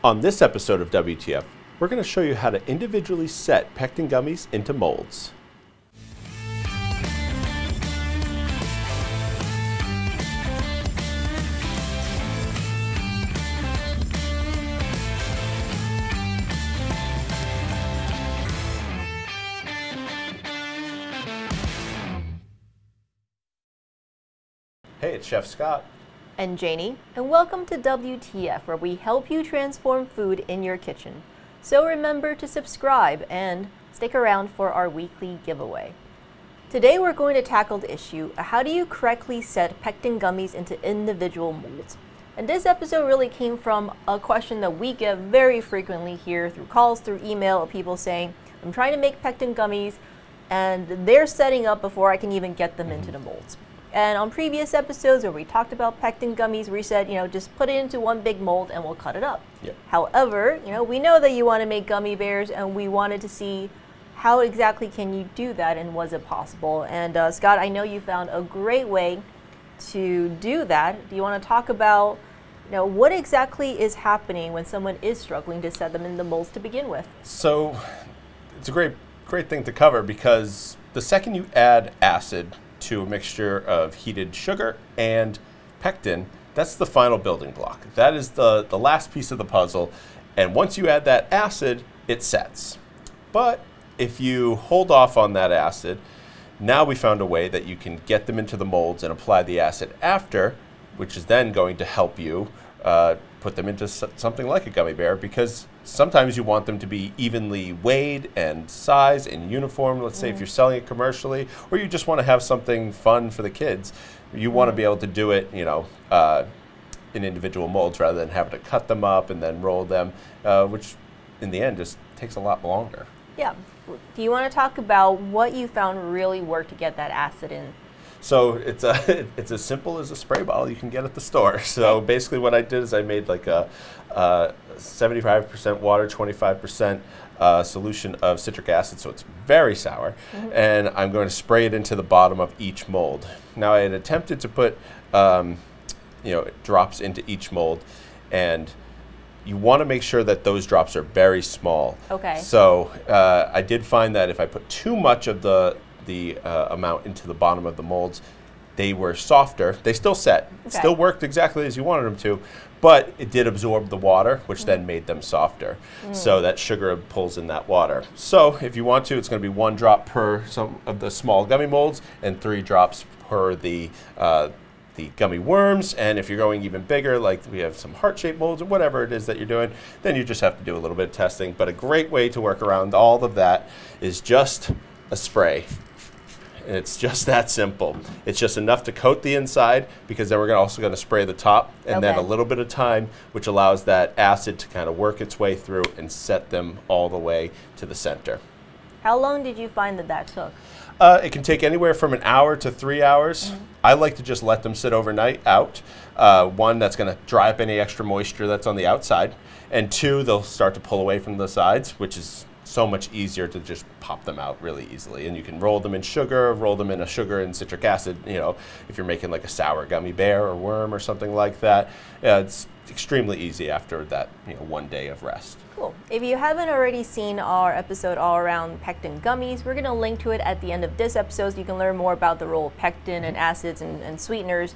On this episode of WTF, we're going to show you how to individually set pectin gummies into molds. Hey, it's Chef Scott. And Janie, and welcome to WTF, where we help you transform food in your kitchen. So remember to subscribe and stick around for our weekly giveaway. Today we're going to tackle the issue, how do you correctly set pectin gummies into individual molds? And this episode really came from a question that we get very frequently here through calls, through email, of people saying, I'm trying to make pectin gummies and they're setting up before I can even get them into the molds. And on previous episodes where we talked about pectin gummies, we said, just put it into one big mold and we'll cut it up. Yep. However, we know that you want to make gummy bears, and we wanted to see how exactly can you do that, and was it possible? And Scott, I know you found a great way to do that. Do you want to talk about what exactly is happening when someone is struggling to set them in the molds to begin with? So it's a great thing to cover, because the second you add acid to a mixture of heated sugar and pectin, that's the final building block. That is the last piece of the puzzle, and once you add that acid, it sets. But if you hold off on that acid, now we found a way that you can get them into the molds and apply the acid after, which is then going to help you put them into something like a gummy bear, because sometimes you want them to be evenly weighed and sized and uniform. Let's say if you're selling it commercially, or you just want to have something fun for the kids, you want to be able to do it, in individual molds rather than having to cut them up and then roll them, which in the end just takes a lot longer. Yeah. Do you want to talk about what you found really worked to get that acid in? So it's as simple as a spray bottle you can get at the store. So basically what I did is I made like a 75% water, 25% solution of citric acid, so it's very sour, and I'm going to spray it into the bottom of each mold. Now I had attempted to put drops into each mold, and you want to make sure that those drops are very small. Okay. So I did find that if I put too much of the amount into the bottom of the molds, they were softer. They still set, still worked exactly as you wanted them to, but it did absorb the water, which then made them softer. So that sugar pulls in that water. So if you want to, it's going to be 1 drop per some of the small gummy molds and 3 drops per the gummy worms. And if you're going even bigger, like we have some heart-shaped molds or whatever it is that you're doing, then you just have to do a little bit of testing. But a great way to work around all of that is just a spray. And it's just that simple. It's just enough to coat the inside, because then we're also going to spray the top, and then a little bit of time, which allows that acid to kind of work its way through and set them all the way to the center. How long did you find that took? It can take anywhere from an hour to 3 hours. I like to just let them sit overnight out. One, that's going to dry up any extra moisture that's on the outside, and 2, they'll start to pull away from the sides, which is so much easier to just pop them out really easily. And you can roll them in sugar, roll them in a sugar and citric acid, if you're making like a sour gummy bear or worm or something like that. It's extremely easy after that 1 day of rest. Cool. If you haven't already seen our episode all around pectin gummies, we're going to link to it at the end of this episode so you can learn more about the role of pectin and acids and sweeteners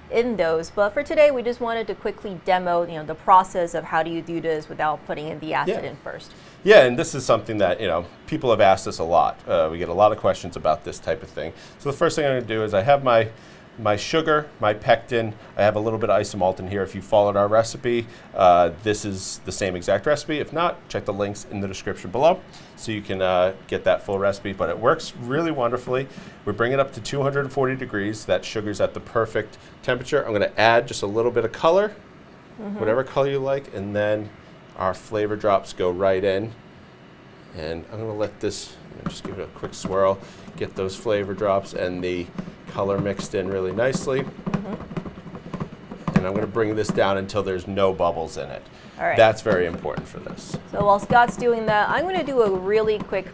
in those. But for today, we just wanted to quickly demo the process of how do you do this without putting in the acid in first. Yeah, and this is something that people have asked us a lot. We get a lot of questions about this type of thing. So the first thing I'm going to do is I have my sugar, my pectin. I have a little bit of isomaltin here. If you followed our recipe, this is the same exact recipe. If not, check the links in the description below so you can get that full recipe. But it works really wonderfully. We bring it up to 240 degrees. That sugar's at the perfect temperature. I'm going to add just a little bit of color, whatever color you like, and then our flavor drops go right in. And I'm going to let this, just give it a quick swirl, get those flavor drops and the color mixed in really nicely. And I'm going to bring this down until there's no bubbles in it. All right. That's very important for this. So while Scott's doing that, I'm going to do a really quick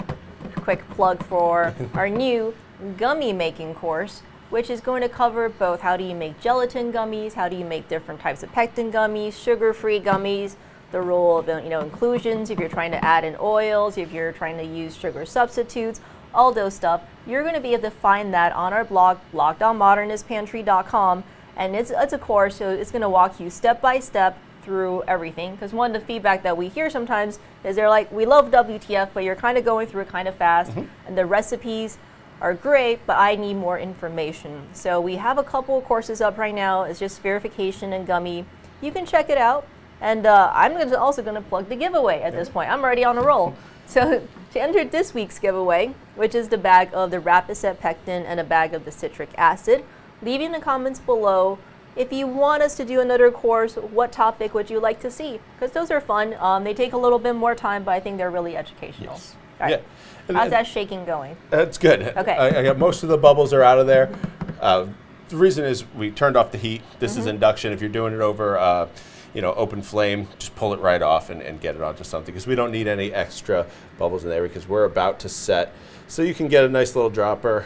plug for our new gummy making course, which is going to cover both how do you make gelatin gummies, how do you make different types of pectin gummies, sugar-free gummies, the role of inclusions, if you're trying to add in oils, if you're trying to use sugar substitutes, all those stuff, you're going to be able to find that on our blog, blog.modernistpantry.com, and it's a course, so it's going to walk you step by step through everything. Because one of the feedback that we hear sometimes is they're like, we love WTF, but you're kind of going through it kind of fast, and the recipes are great, but I need more information. So we have a couple of courses up right now. It's just Spherification and Gummy. You can check it out. And I'm also going to plug the giveaway at this point. I'm already on a roll. So to enter this week's giveaway, which is the bag of the Rapid Set Pectin and a bag of the citric acid, leave in the comments below if you want us to do another course, what topic would you like to see? Because those are fun. They take a little bit more time, but I think they're really educational. Yes. All right. Yeah. How's that shaking going? That's good. Okay. I got most of the bubbles are out of there. The reason is we turned off the heat. This is induction. If you're doing it over open flame, just pull it right off and get it onto something, because we don't need any extra bubbles in there because we're about to set. So you can get a nice little dropper.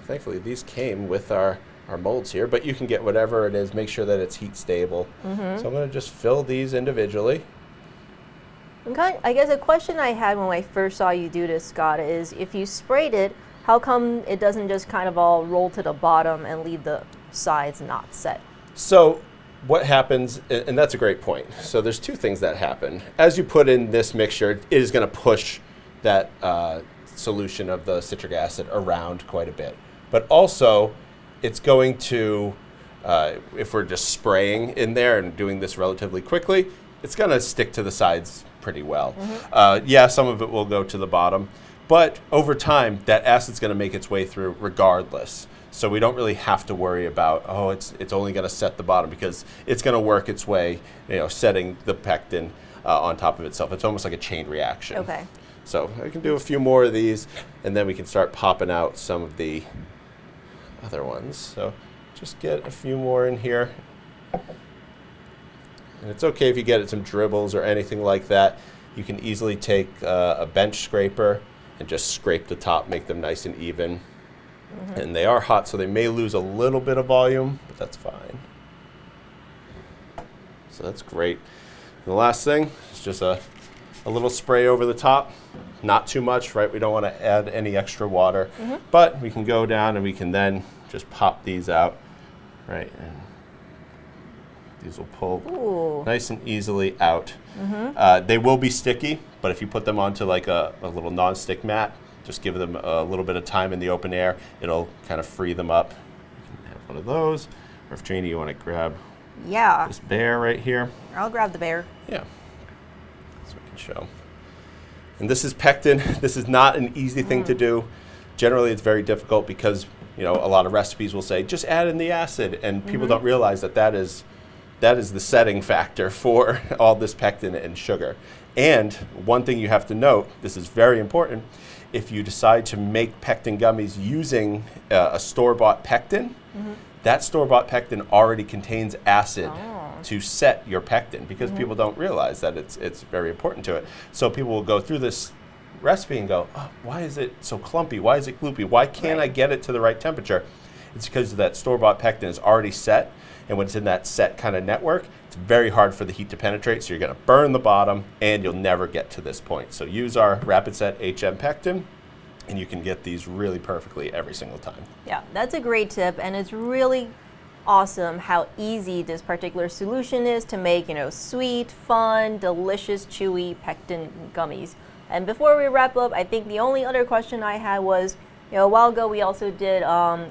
Thankfully, these came with our molds here, but you can get whatever it is. Make sure that it's heat stable. So I'm going to just fill these individually. Okay, I guess a question I had when I first saw you do this, Scott, is if you sprayed it, how come it doesn't just kind of all roll to the bottom and leave the sides not set? So what happens, and that's a great point. So there's two things that happen. As you put in this mixture, it is going to push that solution of the citric acid around quite a bit. But also, it's going to, if we're just spraying in there and doing this relatively quickly, it's going to stick to the sides pretty well. Yeah, some of it will go to the bottom, but over time, that acid's going to make its way through regardless. So we don't really have to worry about, oh, it's only going to set the bottom, because it's going to work its way, setting the pectin on top of itself. It's almost like a chain reaction. Okay. So I can do a few more of these, and then we can start popping out some of the other ones. So just get a few more in here. And it's okay if you get some dribbles or anything like that. You can easily take a bench scraper and just scrape the top, make them nice and even. And they are hot, so they may lose a little bit of volume, but that's fine. So that's great. And the last thing is just a little spray over the top. Not too much, right? We don't want to add any extra water. But we can go down and we can then just pop these out, right? And these will pull nice and easily out. They will be sticky, but if you put them onto like a little non-stick mat, just give them a little bit of time in the open air, it'll kind of free them up. You can have one of those, or if Janie, you want to grab this bear right here. I'll grab the bear. Yeah, so we can show. And this is pectin. This is not an easy thing to do. Generally, it's very difficult because a lot of recipes will say just add in the acid, and people don't realize that is the setting factor for all this pectin and sugar. And one thing you have to note, this is very important, if you decide to make pectin gummies using a store-bought pectin, that store-bought pectin already contains acid to set your pectin, because people don't realize that it's very important to it. So people will go through this recipe and go, oh, why is it so clumpy? Why is it gloopy? Why can't I get it to the right temperature? It's because that store-bought pectin is already set, and when it's in that set kind of network, it's very hard for the heat to penetrate, so you're going to burn the bottom, and you'll never get to this point. So use our Rapid Set HM Pectin, and you can get these really perfectly every single time. Yeah, that's a great tip, and it's really awesome how easy this particular solution is to make, sweet, fun, delicious, chewy pectin gummies. And before we wrap up, I think the only other question I had was, a while ago we also did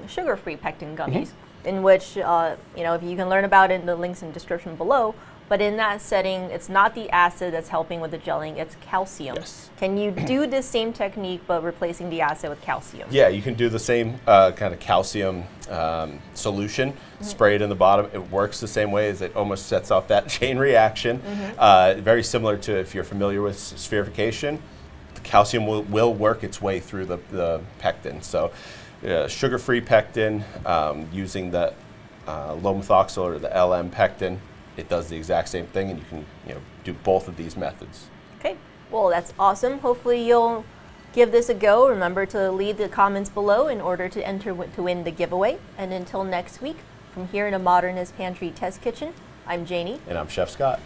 sugar-free pectin gummies, in which, if you can learn about it in the links in the description below, but in that setting, it's not the acid that's helping with the gelling, it's calcium. Yes. Can you do this same technique, but replacing the acid with calcium? Yeah, you can do the same kind of calcium solution, spray it in the bottom. It works the same way, as it almost sets off that chain reaction. Very similar to, if you're familiar with spherification, the calcium will work its way through the pectin. So sugar-free pectin, using the low methoxyl or the LM pectin, it does the exact same thing, and you can do both of these methods. Okay, well, that's awesome. Hopefully you'll give this a go. Remember to leave the comments below in order to enter to win the giveaway. And until next week, from here in a Modernist Pantry Test Kitchen, I'm Janie. And I'm Chef Scott.